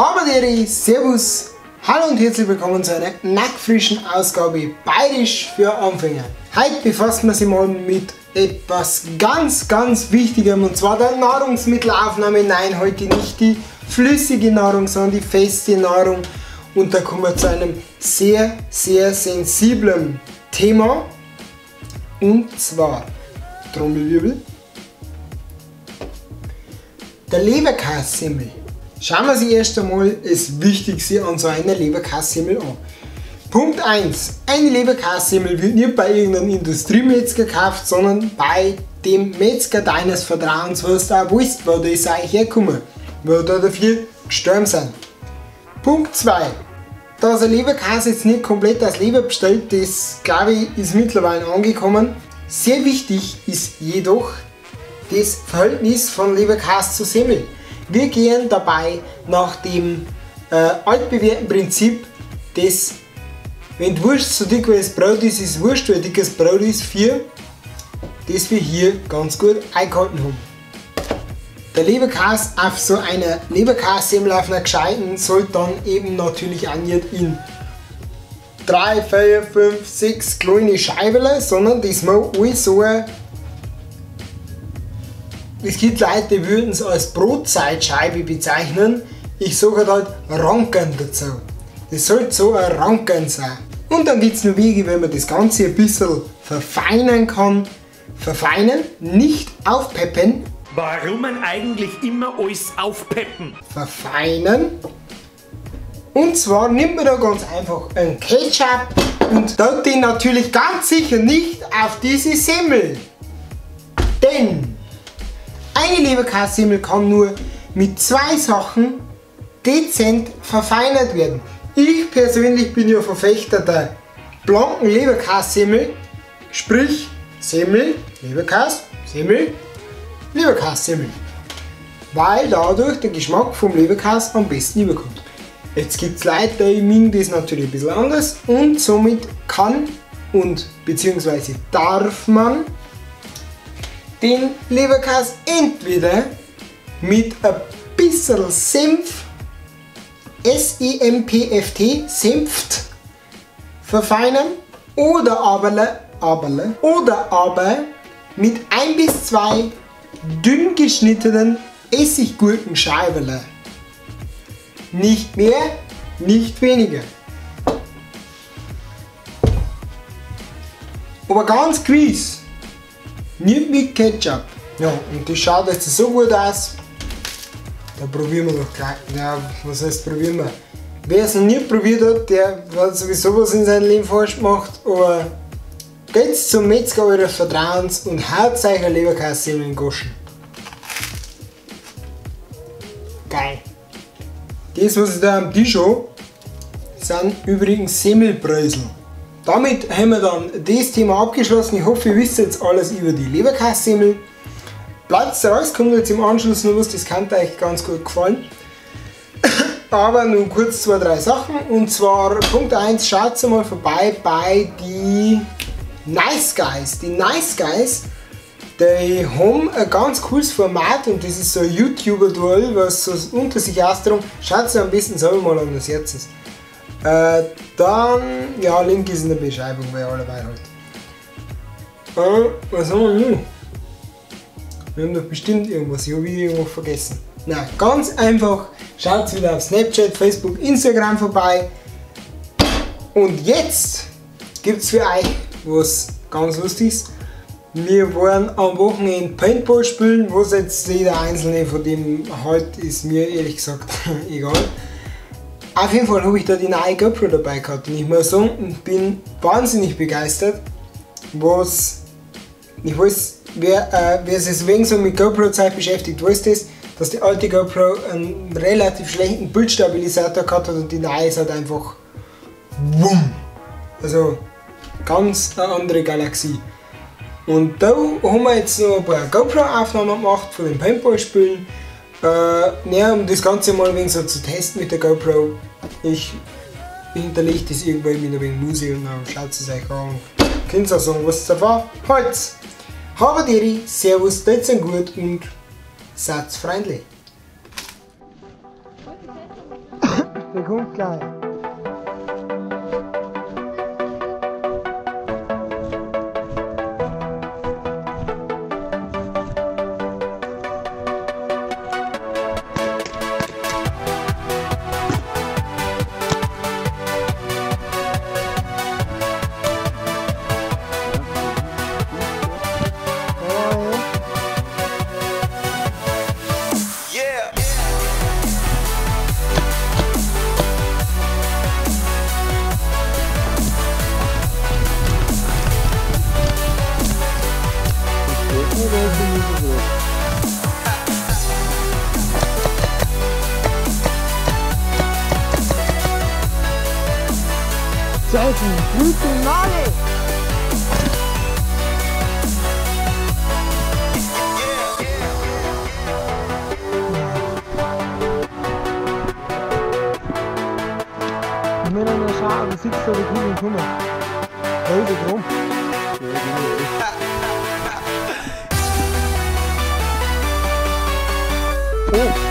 Habaderi, Servus, hallo und herzlich willkommen zu einer nackfrischen Ausgabe Bayerisch für Anfänger. Heute befassen wir uns mal mit etwas ganz Wichtigem, und zwar der Nahrungsmittelaufnahme. Nein, heute nicht die flüssige Nahrung, sondern die feste Nahrung. Und da kommen wir zu einem sehr sensiblen Thema, und zwar, Trommelwirbel, der Leberkässemmel. Schauen wir sich erst einmal das Wichtigste an so einer Leberkässemmel an. Punkt 1. Eine Leberkässemmel wird nicht bei irgendeinem Industriemetzger gekauft, sondern bei dem Metzger deines Vertrauens, was du auch weißt, wo das eigentlich herkommen, wo da dafür gestorben sind. Punkt 2. Dass ein Leberkäse jetzt nicht komplett aus Leber bestellt, das glaube ich ist mittlerweile angekommen. Sehr wichtig ist jedoch das Verhältnis von Leberkäse zu Semmel. Wir gehen dabei nach dem altbewährten Prinzip, dass, wenn die Wurst so dick wie das Brot ist, ist Wurst, wie dickes Brot ist, für das wir hier ganz gut eingehalten haben. Der Leberkäse auf so einer Leberkässemmel, auf einer gescheiten, sollte dann eben natürlich auch nicht in 3, 4, 5, 6 kleine Scheiben, sondern das muss alles so. Es gibt Leute, die würden es als Brotzeitscheibe bezeichnen. Ich sage halt Ranken dazu. Das sollte so ein Ranken sein. Und dann gibt es noch Wege, wenn man das Ganze ein bisschen verfeinern kann. Verfeinern, nicht aufpeppen. Warum man eigentlich immer alles aufpeppen? Verfeinern. Und zwar nimmt man da ganz einfach einen Ketchup und tut den natürlich ganz sicher nicht auf diese Semmel. Denn eine Leberkässemmel kann nur mit 2 Sachen dezent verfeinert werden. Ich persönlich bin ja Verfechter der blanken Leberkässemmel, sprich Semmel, Leberkäse, Semmel, Leberkässemmel, weil dadurch der Geschmack vom Leberkäse am besten überkommt. Jetzt gibt es Leute, die mögen das natürlich ein bisschen anders, und somit kann und beziehungsweise darf man den Leberkäse entweder mit ein bisschen Senf, S-E-M-P-F-T, Senft, verfeinern, oder aber mit 1 bis 2 dünn geschnittenen Essiggurkenscheiben. Nicht mehr, nicht weniger. Aber ganz gewiss nicht mit Ketchup. Ja, und das schaut jetzt so gut aus. Da probieren wir doch gleich. Ja, was heißt probieren wir? Wer es noch nie probiert hat, der hat sowieso was in seinem Leben falsch gemacht. Aber geht zum Metzger eures Vertrauens und haut euch eine Leberkässemmel in den Goschen. Geil. Das, was ich da am Tisch habe, sind übrigens Semmelbrösel. Damit haben wir dann das Thema abgeschlossen. Ich hoffe, ihr wisst jetzt alles über die Leberkässemmel. Bleibt dabei, es kommt jetzt im Anschluss noch was, das könnte euch ganz gut gefallen. Aber nur kurz 2, 3 Sachen. Und zwar Punkt 1, schaut mal vorbei bei die Nice Guys. Die Nice Guys, die haben ein ganz cooles Format, und das ist so ein YouTuber-Duell, was so unter sich ausdrückt. Schaut es am besten selber mal an, das Herz ist. Dann, ja, Link ist in der Beschreibung, wer alle dabei hat. Was haben wir noch? Wir haben doch bestimmt irgendwas, ich habe irgendwas vergessen. Nein, ganz einfach, schaut wieder auf Snapchat, Facebook, Instagram vorbei. Und jetzt gibt es für euch was ganz Lustiges. Wir waren am Wochenende Paintball spielen, was jetzt jeder einzelne von dem halt, ist mir ehrlich gesagt egal. Auf jeden Fall habe ich da die neue GoPro dabei gehabt, und ich muss sagen, ich bin wahnsinnig begeistert. Was ich weiß, wer sich wegen so mit GoPro-Zeit beschäftigt, weiß das, dass die alte GoPro einen relativ schlechten Bildstabilisator gehabt hat, und die neue ist halt einfach wumm. Also ganz eine andere Galaxie. Und da haben wir jetzt noch ein paar GoPro-Aufnahmen gemacht von den Paintball-Spielen. Ja, um das Ganze mal ein wenig so zu testen mit der GoPro. Ich hinterlege das irgendwo in einer Musik, und dann schaut es euch an. Könnt ihr auch sagen, was es war? Holz! Habaderi, Servus, tut's gut und seid freundlich. Der kommt gleich. Zeichen, guten Morgen! Ich will noch schauen, wie sitzt da die Kugel kommen. Da ist er drum. Oh!